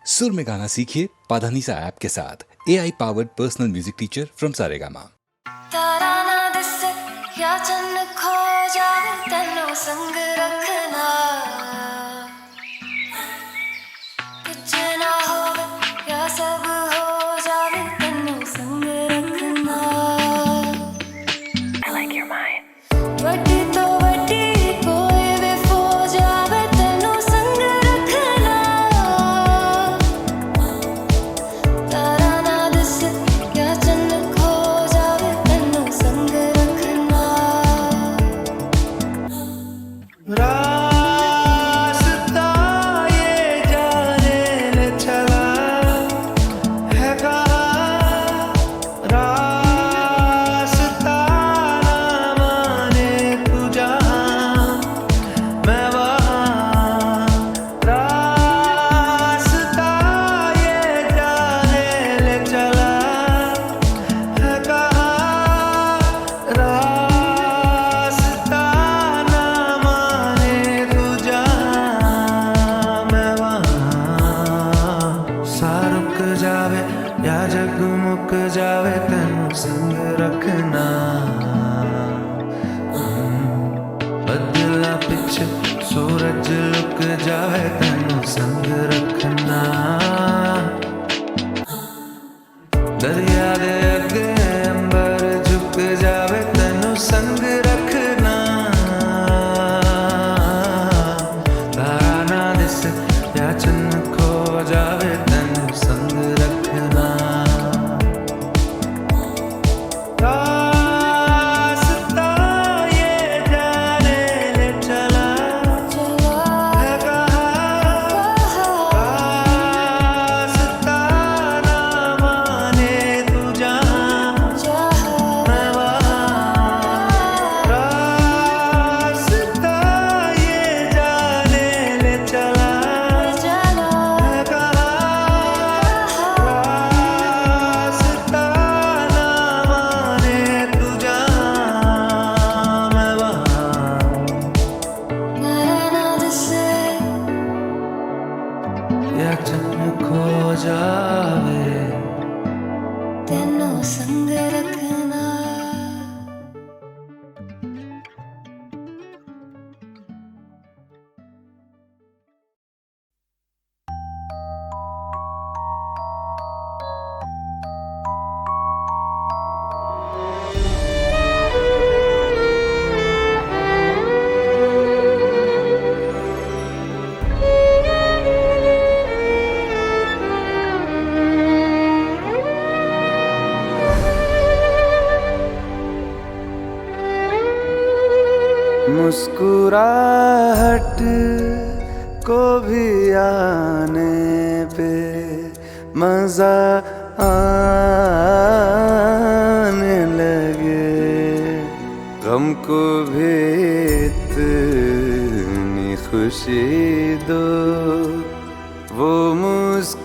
सुर में गाना सीखिए पाधानीसा ऐप के साथ। AI powered personal music teacher from Saregama. तारा ना दिसे या चन्न खो जावे तन्नो संग रखना, कुछ ना होवे या सब हो जावे तन्नो संग रखना। I like your mind. वड्डी तो वड्डी कोई भी हो जावे तन्नो संग रखना, तारा ना दिसे या चन्न खो जावे तन्नो संग रखना। रास्ता ये जाने ले चला है कहाँ, रास्ता ना माने तू जहाँ मैं वहाँ। रास्ता ये जाने ले चला है कहाँ, रास्ता ना माने तू जहाँ मैं वहाँ। सा रुक जावे या जग मुक जावे तेनू संग रखना, बदला पिछे सूरज लुक जावे तेनू संग रखना। दरिया दे अगे अंबर झुक जावे तेनू संग रखना, तारा ना दिसे या चन्न खो जावे तेनू संग रखना। रास्ता ये जाने ले चला है कहाँ, रास्ता ना माने तू जहाँ मैं वहाँ। रास्ता ये जाने ले चला है कहाँ, रास्ता ना माने तू जहाँ मैं वहाँ। तारा ना दिसे या चन्न खो जावे तन्नो संग रखना। मुस्कुराहट को भी आने पे मजा आने लगे, गम को भी इतनी खुशी दो वो मुस्कुराने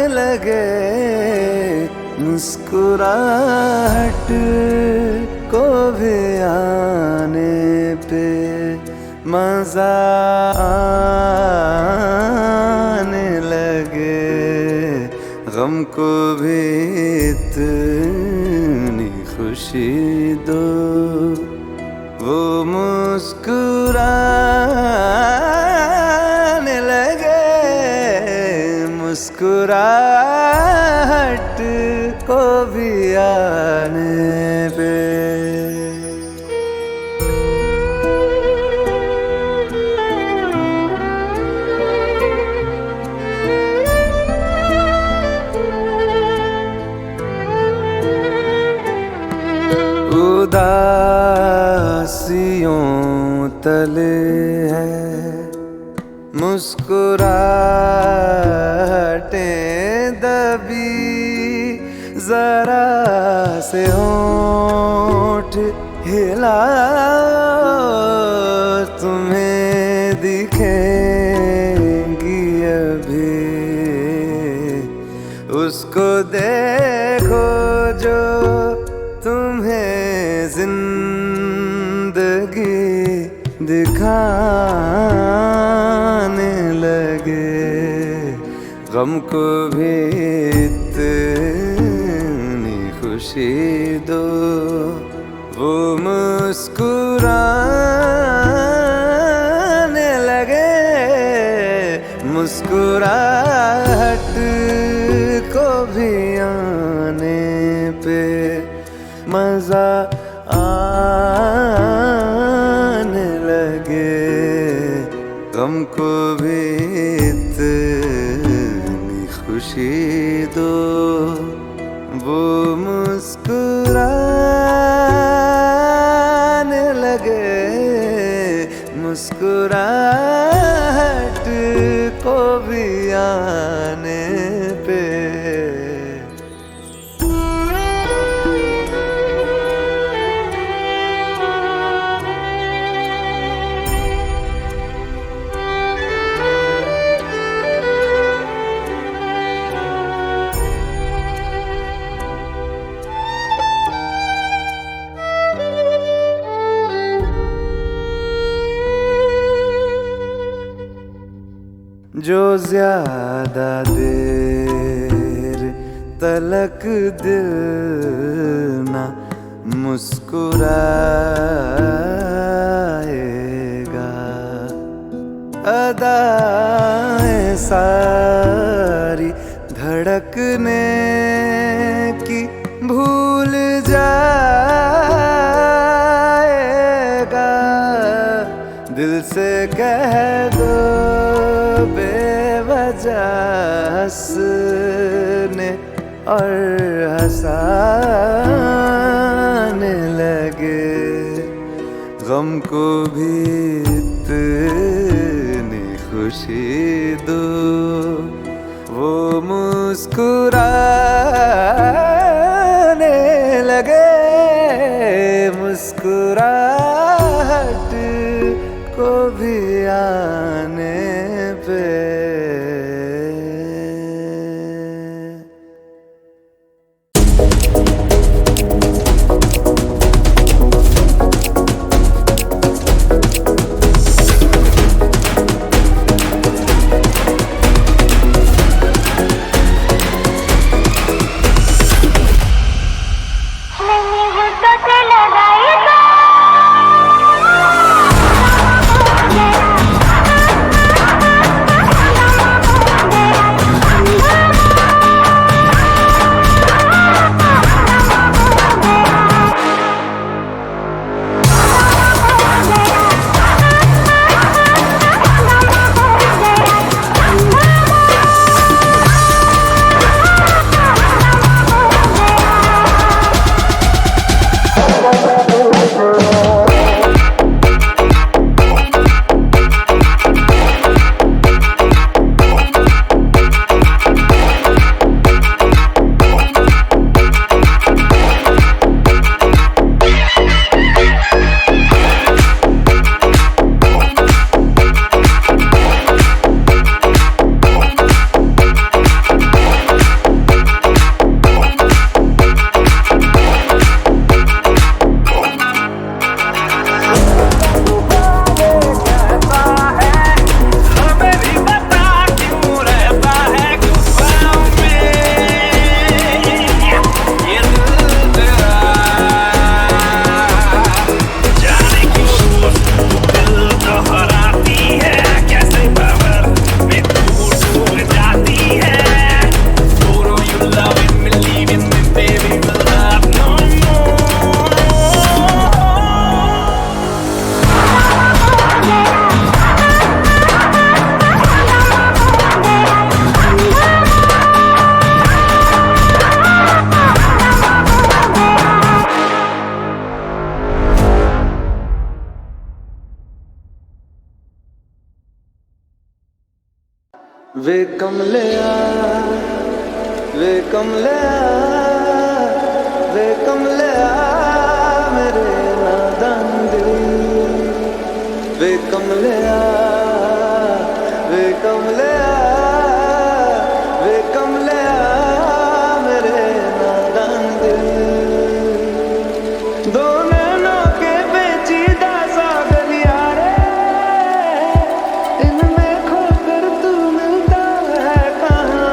लगे। मुस्कुराहट को भी आने पे मजा आने लगे, गम को भी इतनी खुशी दो वो मुस्कुराने लगे। मुस्कुराहट को भी आने पे उदासियों तले है मुस्कुराहटें दबी, जरा से होंठ हिलाओ तुम्हें दिखेंगी अभी, उसको देखो जो तुम्हें जिंदगी दिखाने गम को भी इतनी खुशी दो, वो मुस्कुराने लगे। मुस्कुराहट को भी आने पे मजा आने लगे। गम को भी इतनी खुशी दो, वो मुस्कुराने लगे। मुस्कुराहट को भी आने पे जो ज्यादा देर तलक दिल ना मुस्कुराएगा, अदाएं सारी धड़कने की भूल जाएगा। दिल से कह दो बेवजह हंसने और हंसाने लगे। गम को भी इतनी खुशी दो, वो मुस्कुराने लगे। मुस्कुराहट को भी आने पे वे कमलिया, वे कमलिया, वे कमलिया मेरे नादान दिल। वे कमलिया, वे कमलिया, वे कमलिया मेरे नादान दिल। दो नैनों के पेचीदा सा गलियारे, इनमें खोकर तू मिलता है कहाँ।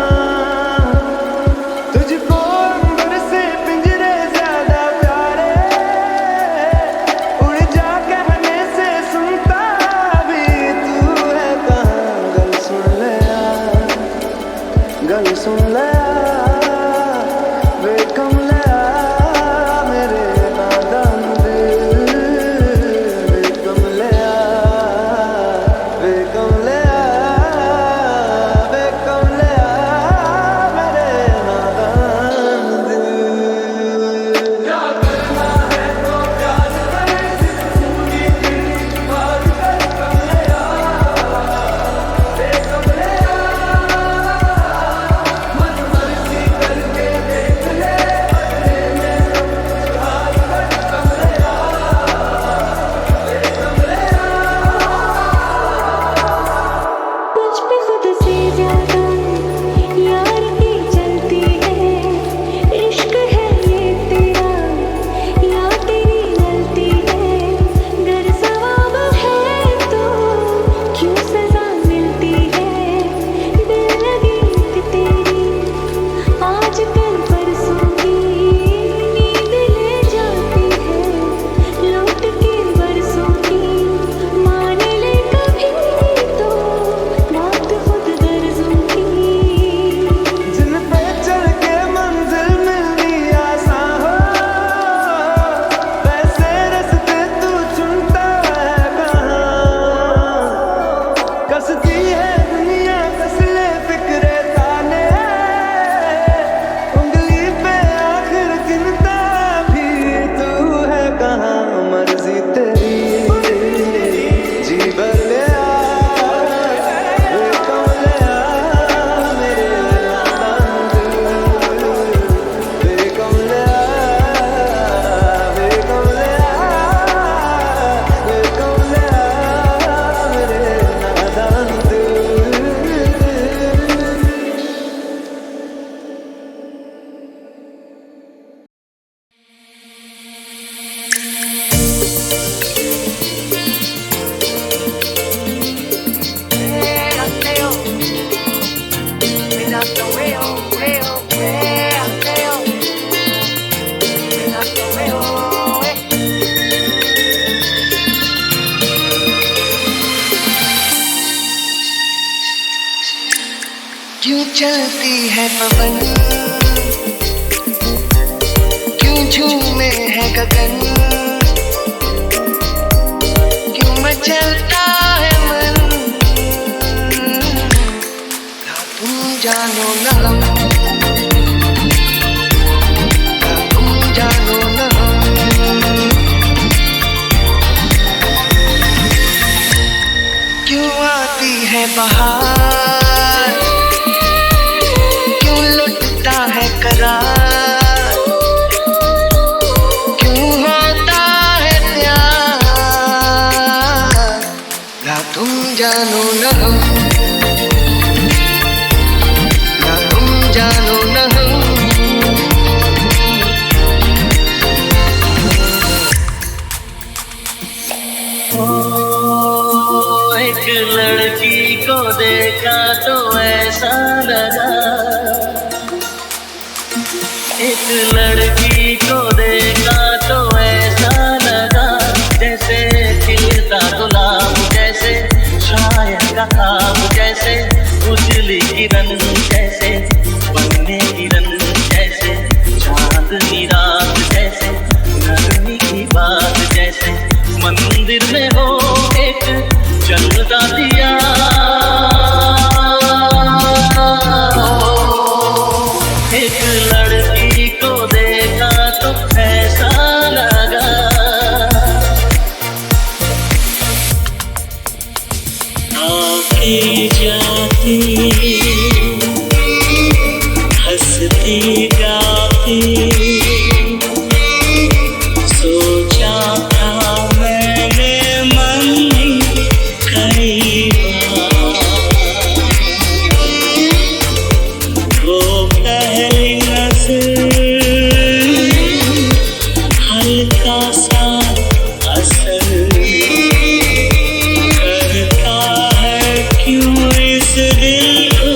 सुन ले वे कमला मेरे नादान दिल वे कमला वे कमला वे कमला मेरे नादान दिल मुझ पे खुद से ज्यादा यार की चलती है इश्क है ये तेरा या तेरी गलती है गर सवाब है तो क्यों सजा मिलती है दिल लगी थी तेरी आज कल परसों की नींद ले जाती है लौट के बरसों की मान ले कभी तो बात खुद गर्जों की जिन पे चल के मंजिल मिलनी आसान हो वैसे रास्ते तू चुनता है कहाँ कसती है दुनिया कस ले फिक्रे ताने उंगली पे आखिर गिनता भी तू है कहाँ मर्जी तेरी जी बल्ले वे कमला मेरे नादान दिल वे कमला वे कमला वे कमला मेरे नादान दिल क्यों चलती है पवन क्यों झूमे है गगन क्यों मचलता है मन ना तुम जानो ना हम ना तुम जानो ना हम क्यों आती है बहार क्यों लुटता है करार क्यों होता है प्यार ना तुम जानो ना हम ना तुम जानो ना हम एक लड़की को देखा तो ऐसा लगा एक लड़की को देखा तो ऐसा लगा जैसे खिलता गुलाब जैसे शायर का ख्वाब जैसे उजली किरण जैसे बनने किरण जैसे चांदनी रात जैसे नरमी की बात जैसे मंदिर में हो एक चलता दिया एक लड़की को देखा तो ऐसा लगा आती जाती हंसती गाती सोचा था मैंने मन कई बार वो पहली नजर हल्का सा असर करता है क्यों इस दिल को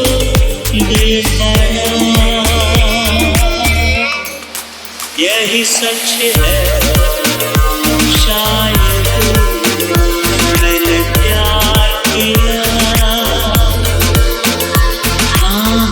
बेपनाह यही सच है शायद मैंने प्यार किया हाँ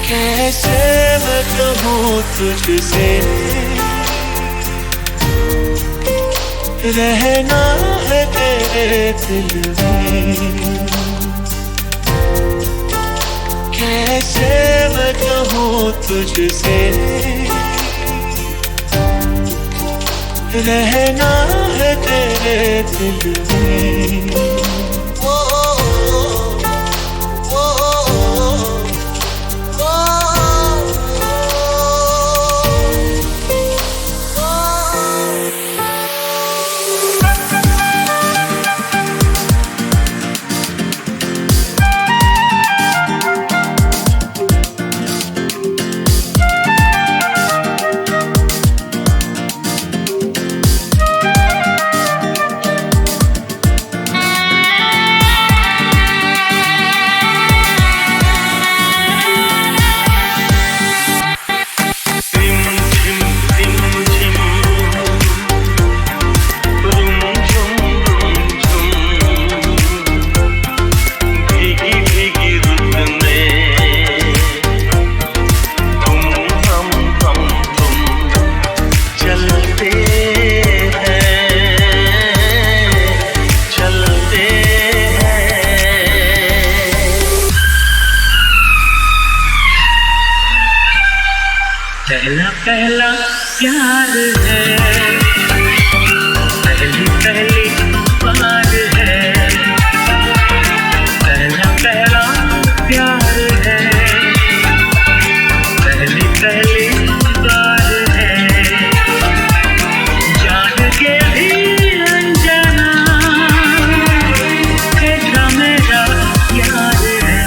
कैसे मैं कहूँ तुझसे रहना है तेरे दिल में, कैसे मैं कहूँ तुझसे रहना है तेरे दिल में। पहला पहला प्यार है, पहली पहली बार है, पहला पहला प्यार है, पहली पहली बार है, जान के भी अनजाना कैसा मेरा यार है,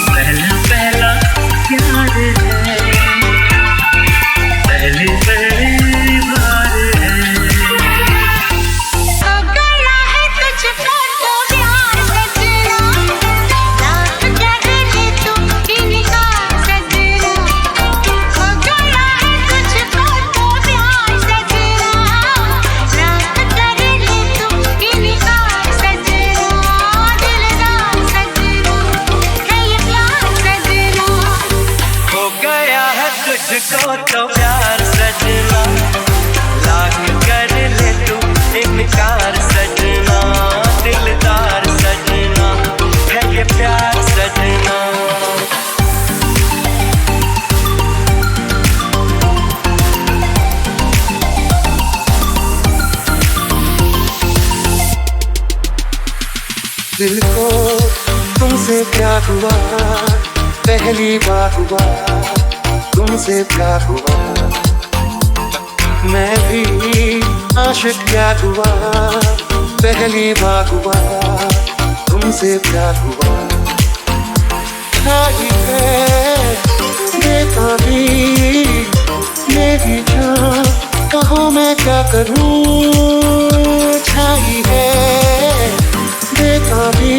पहला पहला प्यार है, पहली पहली बार है। हो गया है तुझको तो प्यार सजना, लाख कर ले तू इनकार सजना। हो गया है तुझको तो प्यार सजना, लाख कर ले तू इनकार सजना। दिलदार सजना है ये प्यार सजना। हो गया है तुझको तो प्यार सजना, लाख कर ले तू इनकार सजना। दिलदार सजना है ये प्यार सजना। दिल को तुमसे प्यार हुआ, पहली बार हुआ तुमसे प्यार हुआ। मैं भी आशिक क्या हुआ, पहली बार हुआ तुमसे प्यार हुआ। छाई है बेताबी मेरी जान, कहो मैं क्या करूं। छाई है बेताबी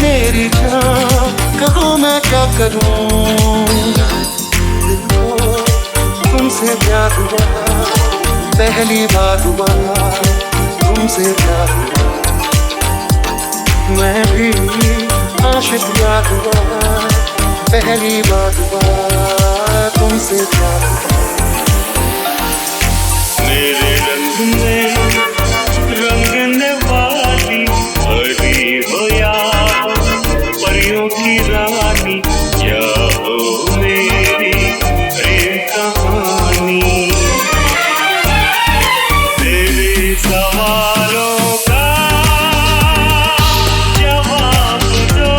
मेरी जान, कहो मैं क्या करूं। दिल को तुमसे प्यार हुआ, पहली बार हुआ तुमसे प्यार हुआ। मैं भी आशिक यार हुआ, पहली बार हुआ तुमसे प्यार हुआ। मेरे रंग में रंगने वाली हरी हो या परियों की रानी, क्या हो मेरी प्रेम कहानी। तेरे सवालों का जवाब दो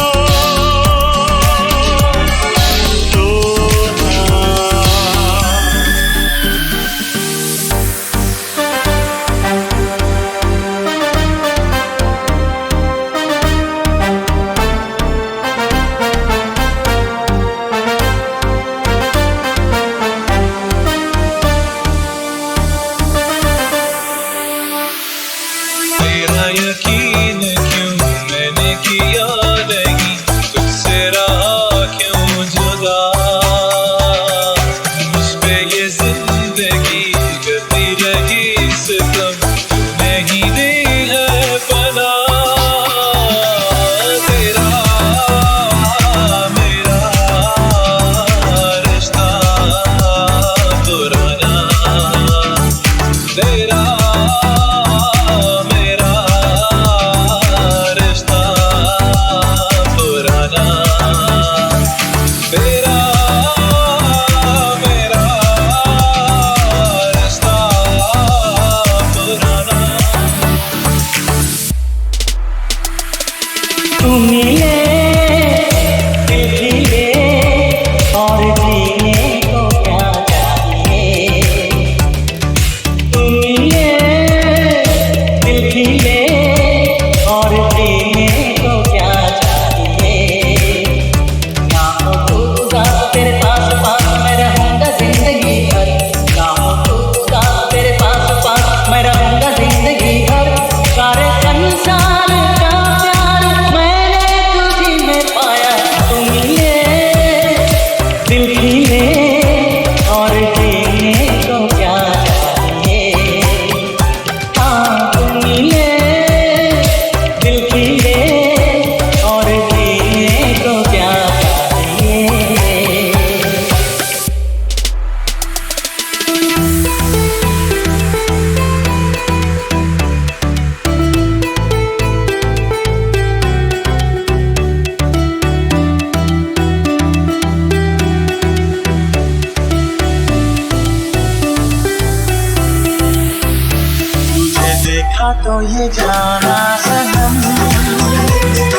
तो ये जाना सनम,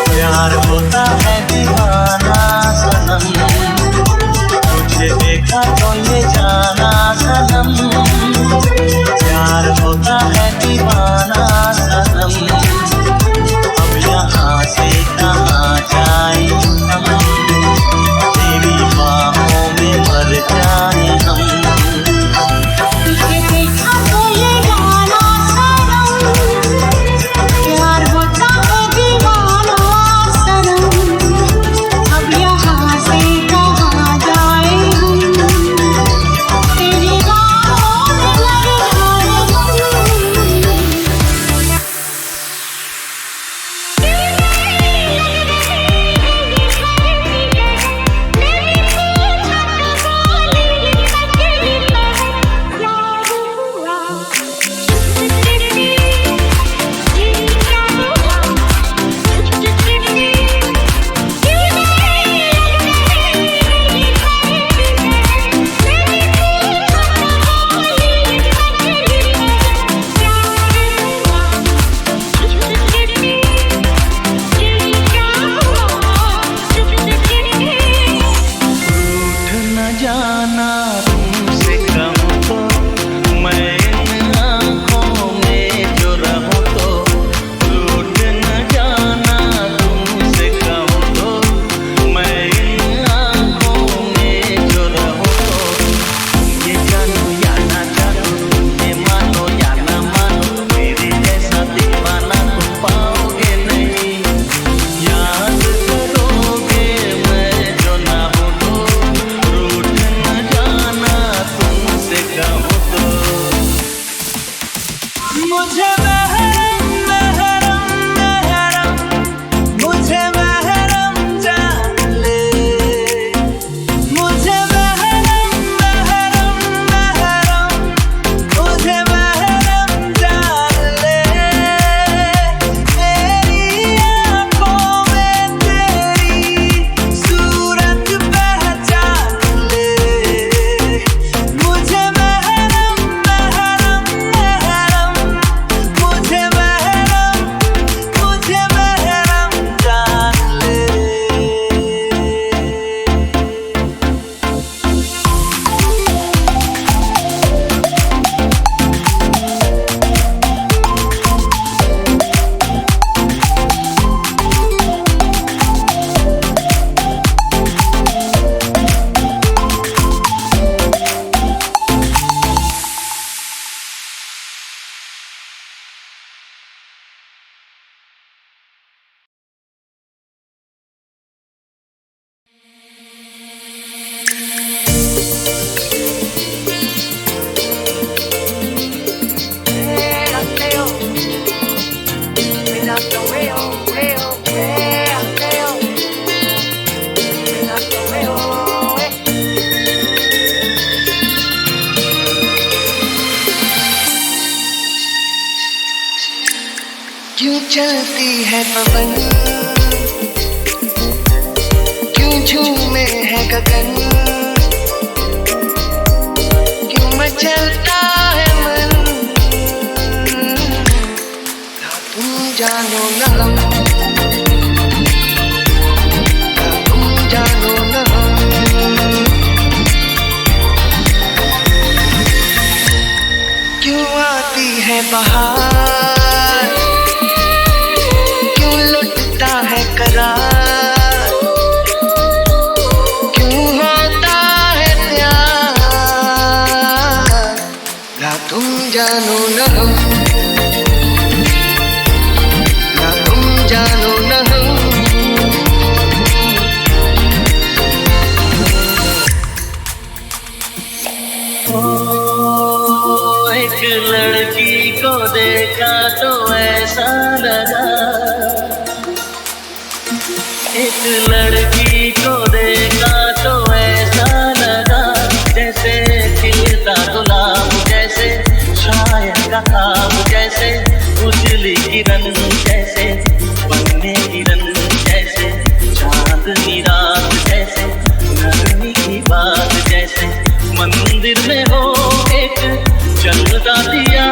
प्यार होता है दीवाना सनम, तुझे देखा तो ये जाना सनम, प्यार होता है दीवाना सनम, अब यहाँ से कहाँ जाए हम, तेरी बाहों में मर जाए हम। क्यों चलती है पवन, क्यों झूमे है गगन, क्यों मचलता है मन, ना तुम जानो ना हम, ना तुम जानो ना हम। क्यों आती है बहार, क्यों लुटता है करार, क्यों होता है प्यार, ना तुम जानो ना हम, ना तुम जानो ना हम। एक लड़की को देखा तो ऐसा लगा, एक लड़की को देखा तो ऐसा लगा, जैसे खिलता गुलाब, जैसे शायर का ख्वाब, जैसे उजली किरण, जैसे बनने किरण, जैसे चांदनी रात, जैसे नरमी की बात, जैसे मंदिर में हो एक चलता दिया।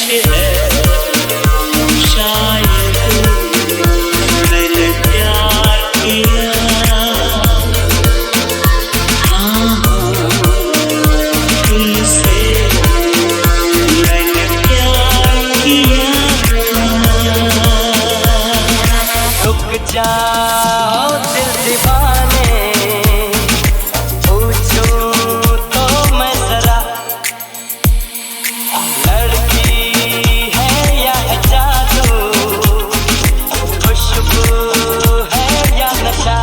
है शायद मैंने प्यार किया, हाँ तुमसे मैंने प्यार किया। रुक जाओ दिल दीवाने, पूछूं तो मैं जरा, लड़की है या है जादू, खुशबू है या नशा।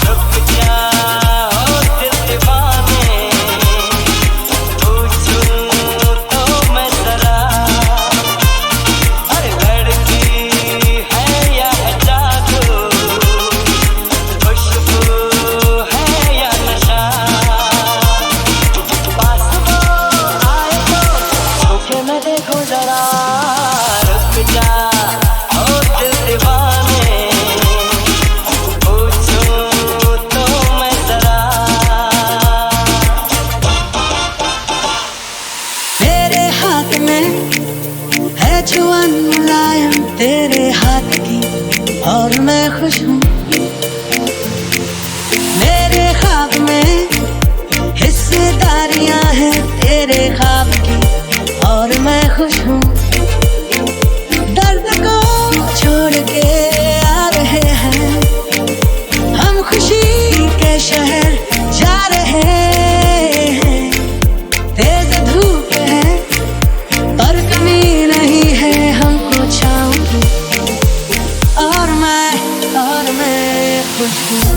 रुक जाओ दिल दीवाने, पूछूं तो मैं जरा, अरे लड़की है या है जादू, खुशबू है या नशा। पास वो आए तो छूके मैं देखो जरा, रुक जाओ दिल दीवाने, पूछूं तो मैं जरा। तेरे हाथ में है जुबान मुलायम तेरे हाथ की, और मैं खुश हूँ। मेरे ख्वाब में हिस्सेदारियां हैं तेरे ख्वाब की, और मैं खुश हूँ। दर्द को छोड़ के आ रहे हैं हम, खुशी के शहर जा रहे हैं। तेज धूप है पर कमी नहीं है हमको छाँव की, और मैं खुश हूँ।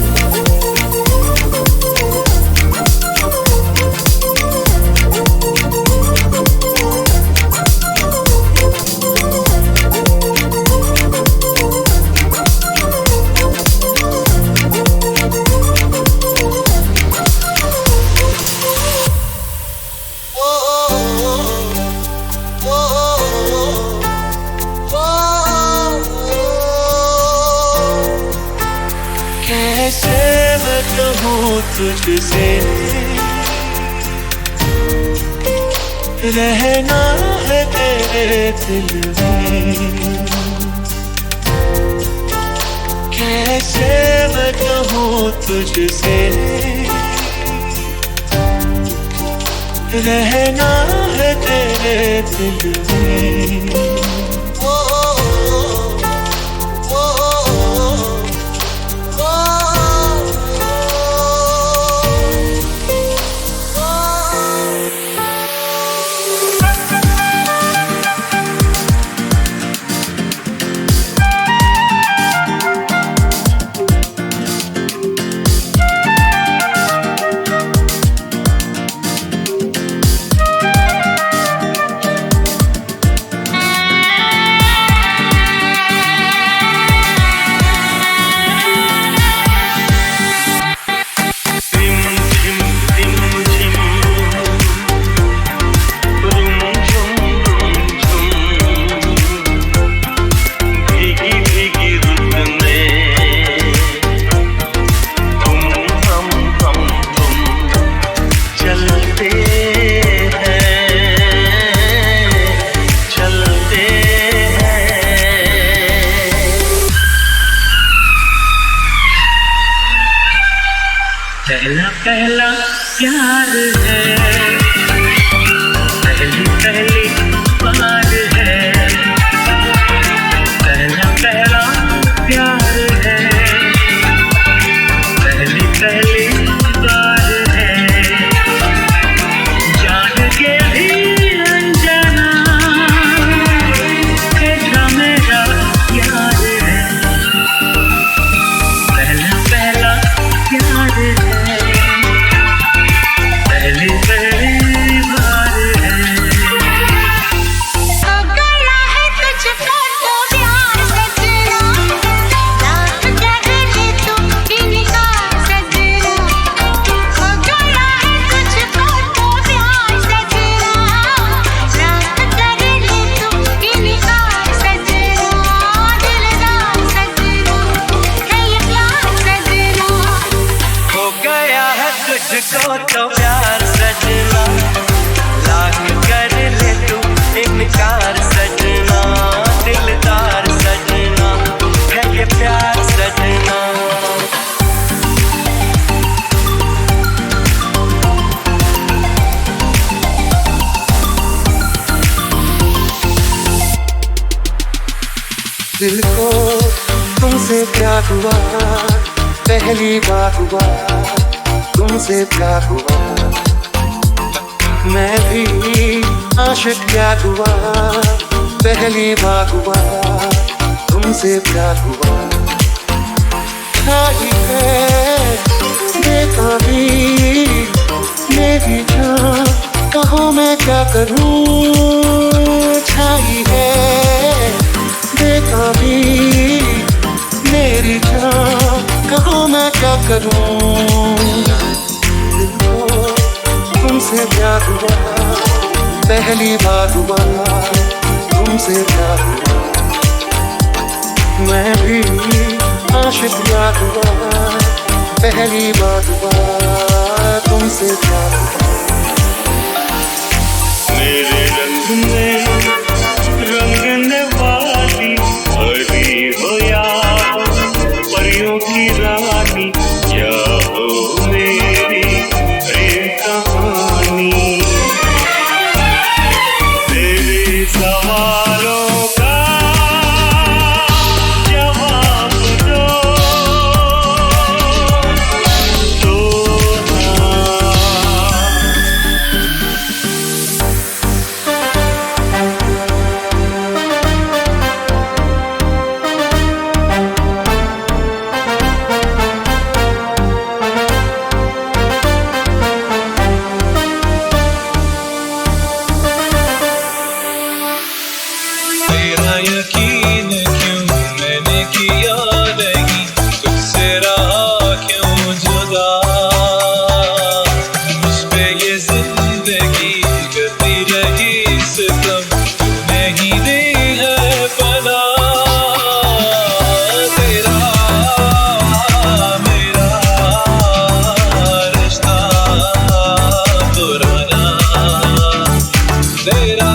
कैसे मैं कहूँ तुझसे, रहना है तेरे दिल में। कैसे मैं कहूँ तुझसे, रहना है तेरे दिल में। पहला पहला प्यार है, पहली पहली बार है। पहला पहला प्यार है, पहली पहली बार है। जान के भी अनजाना कैसा मेरा प्यार है। पहला पहला प्यार है, पहली पहली दिल को तुमसे प्यार हुआ, पहली बार हुआ तुमसे प्यार हुआ। मैं भी आशिक प्यार हुआ, पहली बार हुआ तुमसे प्यार हुआ। छाई है बेताबी मेरी जान, कहो मैं क्या करूं। छाई है बेताबी मेरी जान, कहो मैं क्या करूं। दिल को तुमसे प्यार हुआ, पहली बार हुआ तुमसे प्यार हुआ। मैं भी आशिक प्यार हुआ, पहली बार हुआ तुमसे प्यार हुआ। मेरे रंग में रंगने वाली हरी हो या परियों की रानी, या हो मेरी प्रेम कहानी। तेरे सवालों का जवाब दो तेरा यकीन क्यों मैंने किया नहीं, तुझसे रहा क्यों जुदा। मुझ पे ये जिंदगी करती रही सितम, तूने ही दी है पना। तेरा मेरा रिश्ता पुराना, तेरा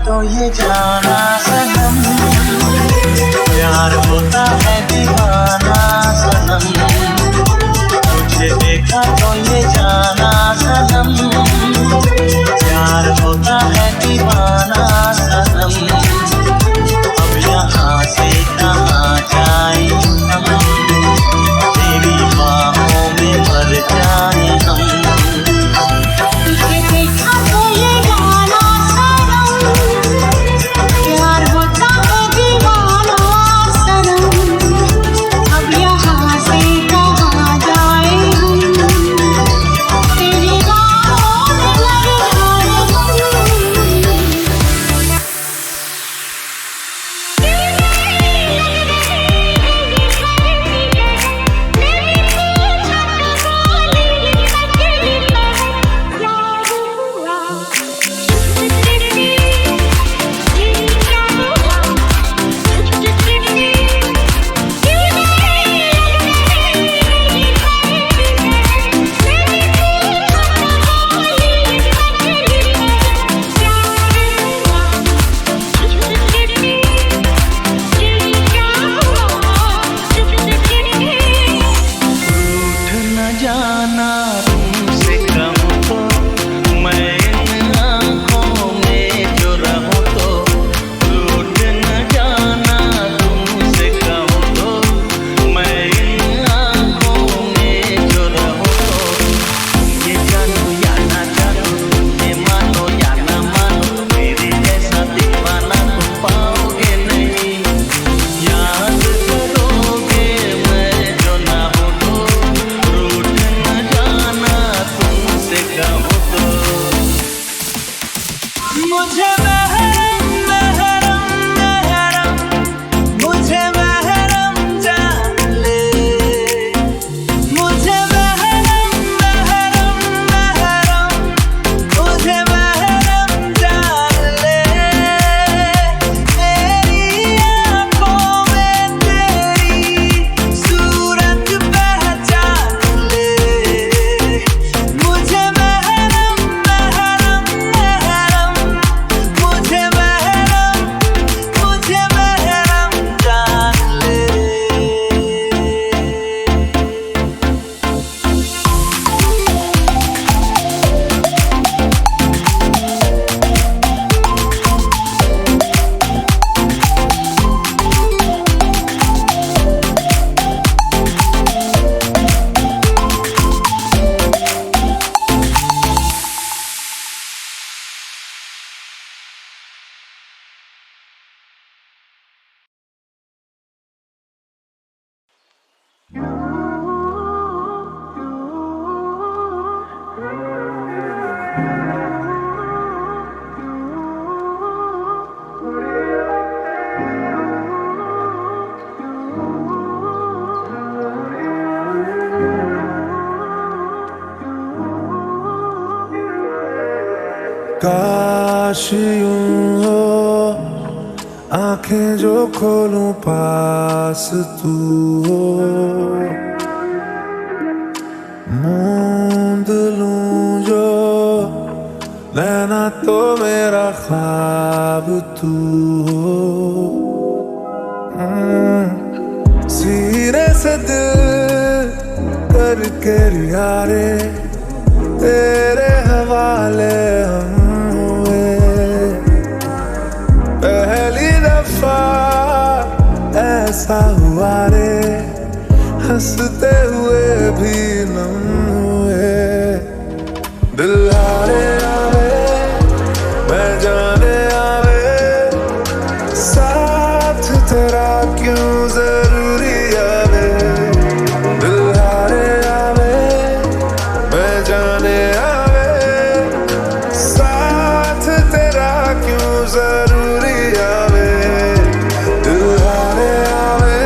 तो ये जाना सनम, प्यार होता है दीवाना सनम। तुझे देखा तो ये जाना सनम, प्यार होता है दीवाना सनम। अब यहाँ से कहाँ जाए हम, तेरी बाहों में मर जाए हम। प्यार होता है दीवाना सनम, अब यहाँ से मुझे महरम महरम महरम, मुझे महरम जान ले, मुझे महरम महरम महरम, मुझे महरम जान ले। मेरी आँखों में तेरी सूरत पहचान ले, मुझे महरम महरम महरम, मुझे महरम जान ले। काश यूं हो आंखें जो खोलूं पास तू हो, मूंद लूं जो नैना तो मेरा ख्वाब तू हो। सीने से दिल करके यारे तेरे हवाले हम पहली दफा ऐसा हुआ रे, हंसते हुए भी नम हुए। दिल हारे आवे मैं जाने आवे, साथ तेरा क्यों जरूरी आवे। दिल हारे आवे मैं जाने आवे, साथ तेरा क्यों जरूरी आवे। दिल हारे आवे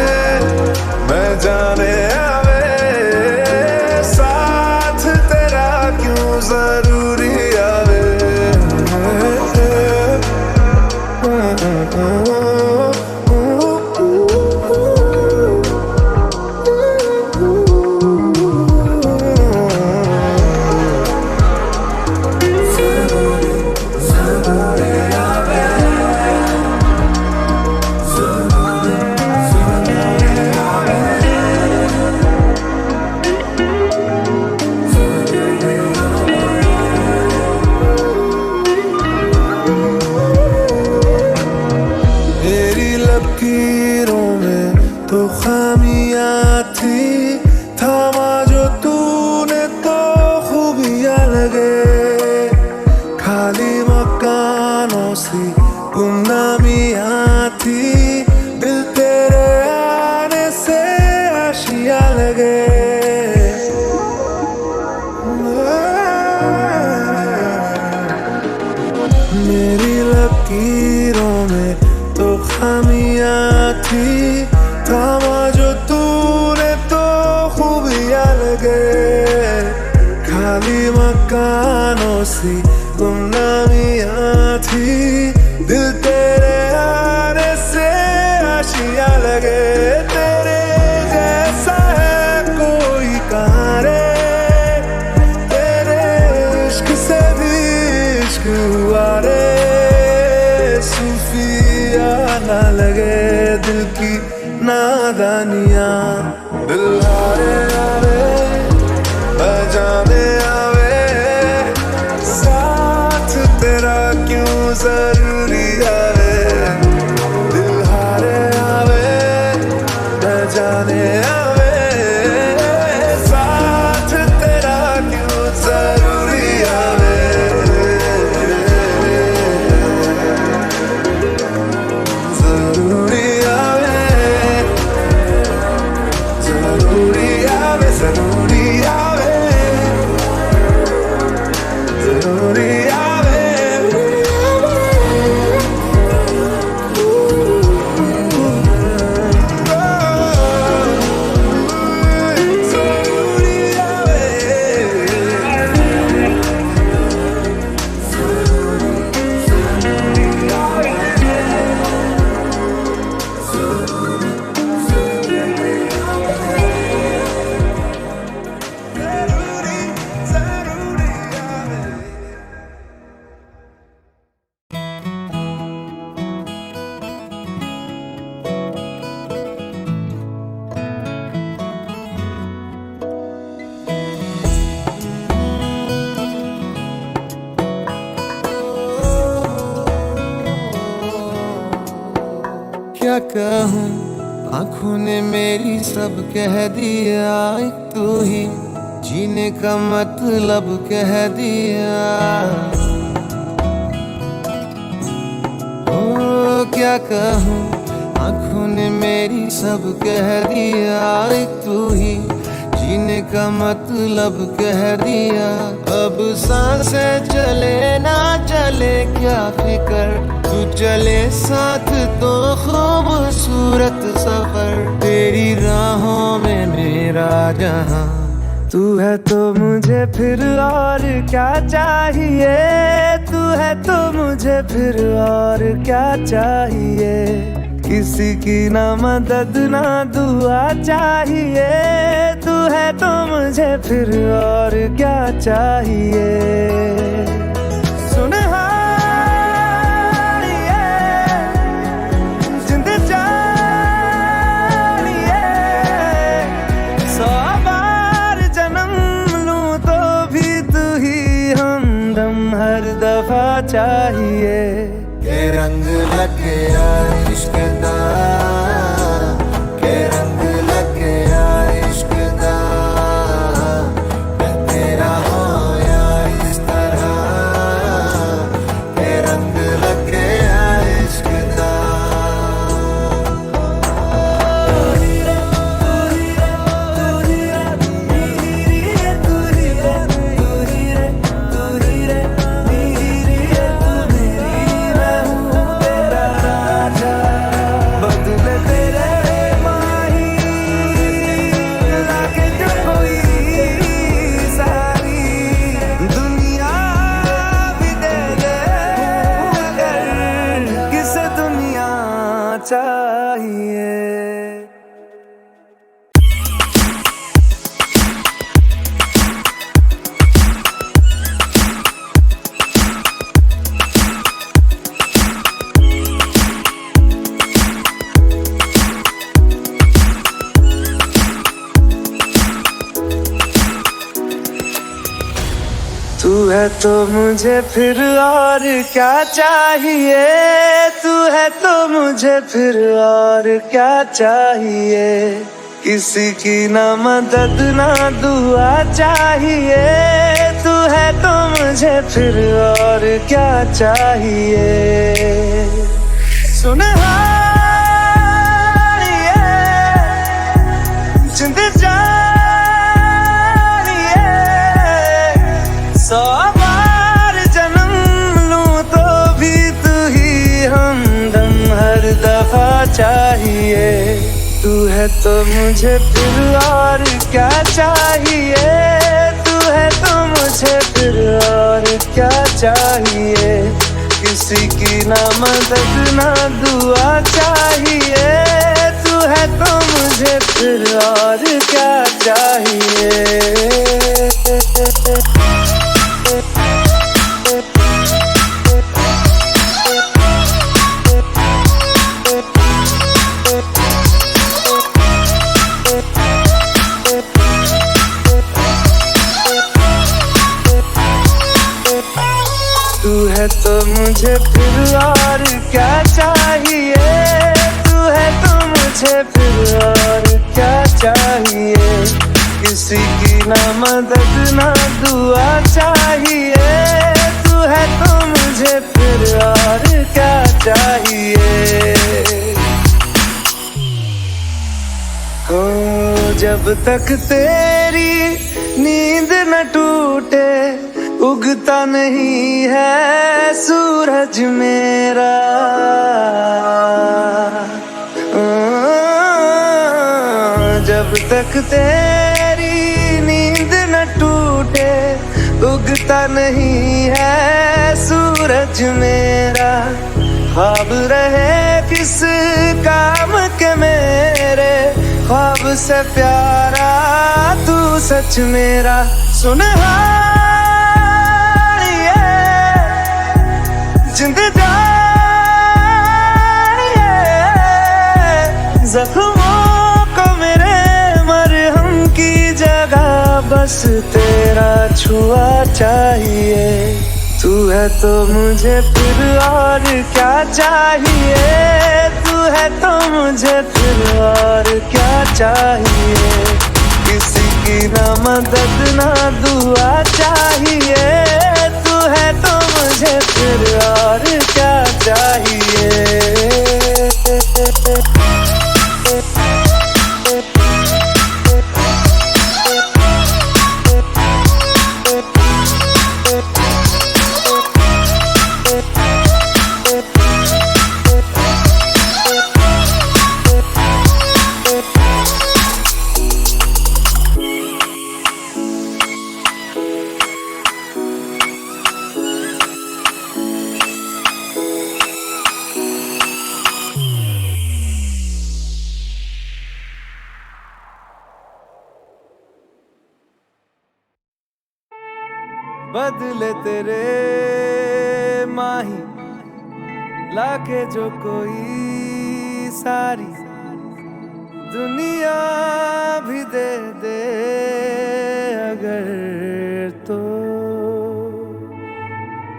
मैं जाने आवे, साथ तेरा क्यों जरूरी आवे। मेरी लकीरों में तो खामियां थी, थामा जो तूने तो खूबियां लगे। खाली मकानों सी गुमनामियां थी, दिल तेरे आने से आशियां लगे। मेरी लकीरों में तो खामियां थी, थामा जो तूने तो खूबियां लगे। खाली मकानों सी गुमनामियां थी, दिल तेरे आने से आशियां लगे। तेरे जैसा है कोई कहाँ रे, तेरे इश्क से भी इश्क हुआ रे। सूफिया ना लगे दिल की नादानियां। दिल हारे आवे मैं जाने आवे, साथ तेरा क्यों जरूरी आवे। दिल हारे आवे मैं जाने आवे, साथ तेरा क्यों जरूरी आवे। जरूरी आवे, जरूरी आवे, कहूँ, आंखों ने मेरी सब कह दिया, एक तू ही जीने का मतलब कह दिया। ओ क्या कहूँ, आंखों ने मेरी सब कह दिया, एक तू ही जीने का मतलब कह दिया। अब सांसें चले ना चले क्या फिकर, तू चले साथ तो खूबसूरत सफर। तेरी राहों में मेरा जहां, तू है तो मुझे फिर और क्या चाहिए, तू है तो मुझे फिर और क्या चाहिए। किसी की ना मदद ना दुआ चाहिए, तू है तो मुझे फिर और क्या चाहिए। सुन हर दफा चाहिए के रंग लग गया इश्क दा, के रंग लग गया इश्क दा। मैं तेरा होया इस तरह, के रंग लग गया इश्क दा। चाहिए तू है तो मुझे फिर और क्या चाहिए, तू है तो मुझे फिर और क्या चाहिए। किसी की ना मदद ना दुआ चाहिए, तू है तो मुझे फिर और क्या चाहिए। सुन जिंद सौ बार जन्म लूं तो भी तू ही हमदम हर दफा चाहिए। तू है तो मुझे फिर और क्या चाहिए, तू है तो मुझे फिर और क्या चाहिए। किसी की ना मदद ना दुआ चाहिए, तू है तो मुझे फिर और क्या चाहिए। तू है तो मुझे फिर और क्या चाहिए, तू है तो मुझे फिर और क्या चाहिए। किसी की ना मदद ना दुआ चाहिए, तू है तो मुझे फिर और क्या चाहिए। हो जब तक तेरी नींद न टूटे, उगता नहीं है सूरज मेरा। जब तक तेरी नींद न टूटे, उगता नहीं है सूरज मेरा। ख्वाब रहे किस काम के मेरे, ख्वाब से प्यारा तू सच मेरा। सुन जख्मों को मेरे मरहम की जगह बस तेरा छुआ चाहिए। तू है तो मुझे फिर और क्या चाहिए, तू है तो मुझे फिर और क्या चाहिए, किसी की ना मदद ना दुआ चाहिए। तू है तो मुझे फिर और क्या चाहिए। बदले तेरे माही लाके जो कोई सारी दुनिया भी दे दे अगर, तो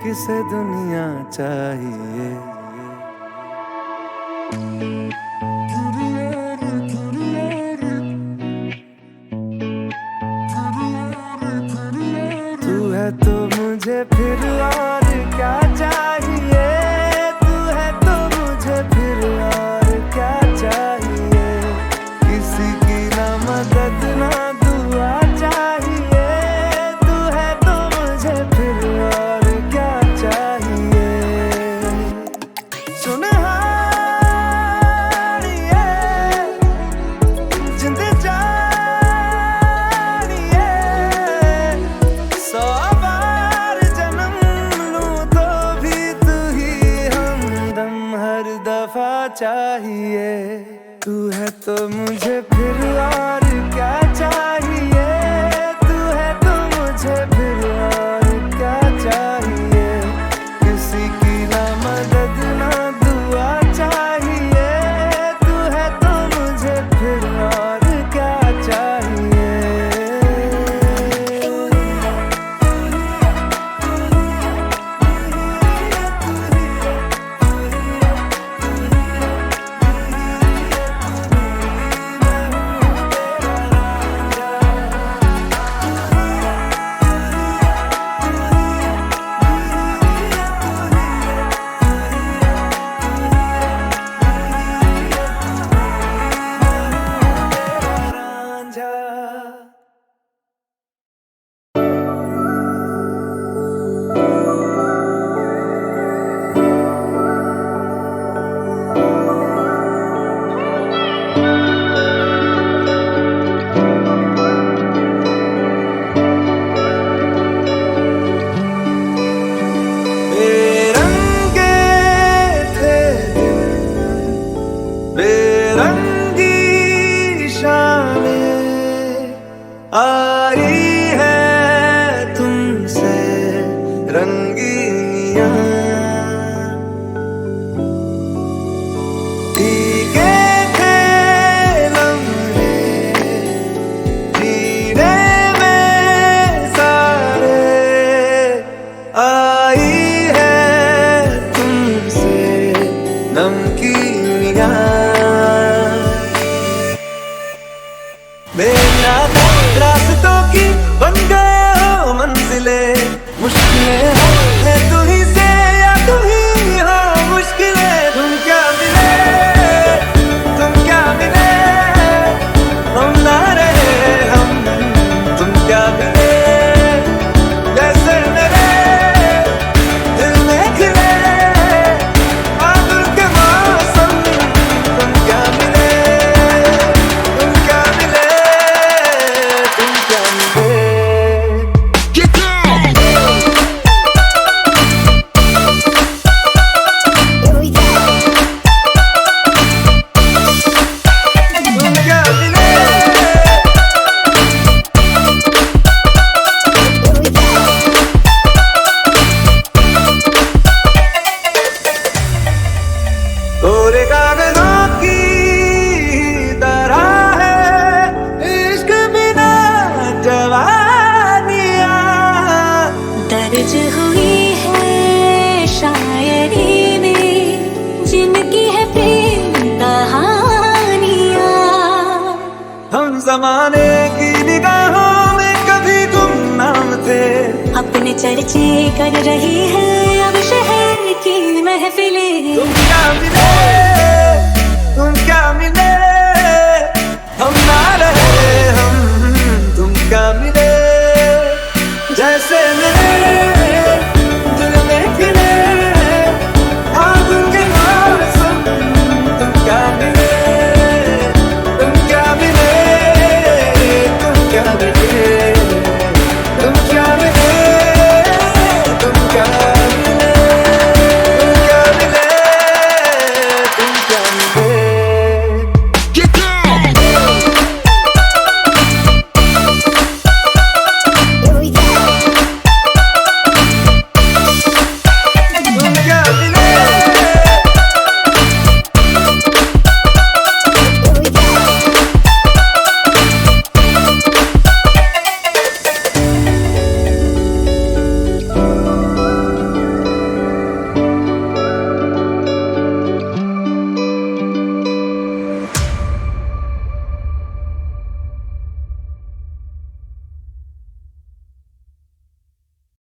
किसे दुनिया चाहिए। तू है तो मुझे फिर और क्या चाहिए, तू है तो मुझे फिर और क्या चाहिए, किसी की ना मदद ना दुआ चाहिए। तू है तो मुझे फिर और क्या चाहिए। सुनहारिए जिंद जानिए, 100 बार जन्म लूं तो भी तू ही हमदम हर दफा चाहिए। तू है तो मुझे फिर और क्या चाहिए, तू है तो मुझे फिर और क्या चाहिए, किसी की ना मदद ना दुआ चाहिए। तू है तो मुझे फिर और क्या चाहिए। जमाने की निगाहों में कभी गुमनाम थे। अपने चर्चे कर रही है अब शहर की महफिलें। तुम क्या मिले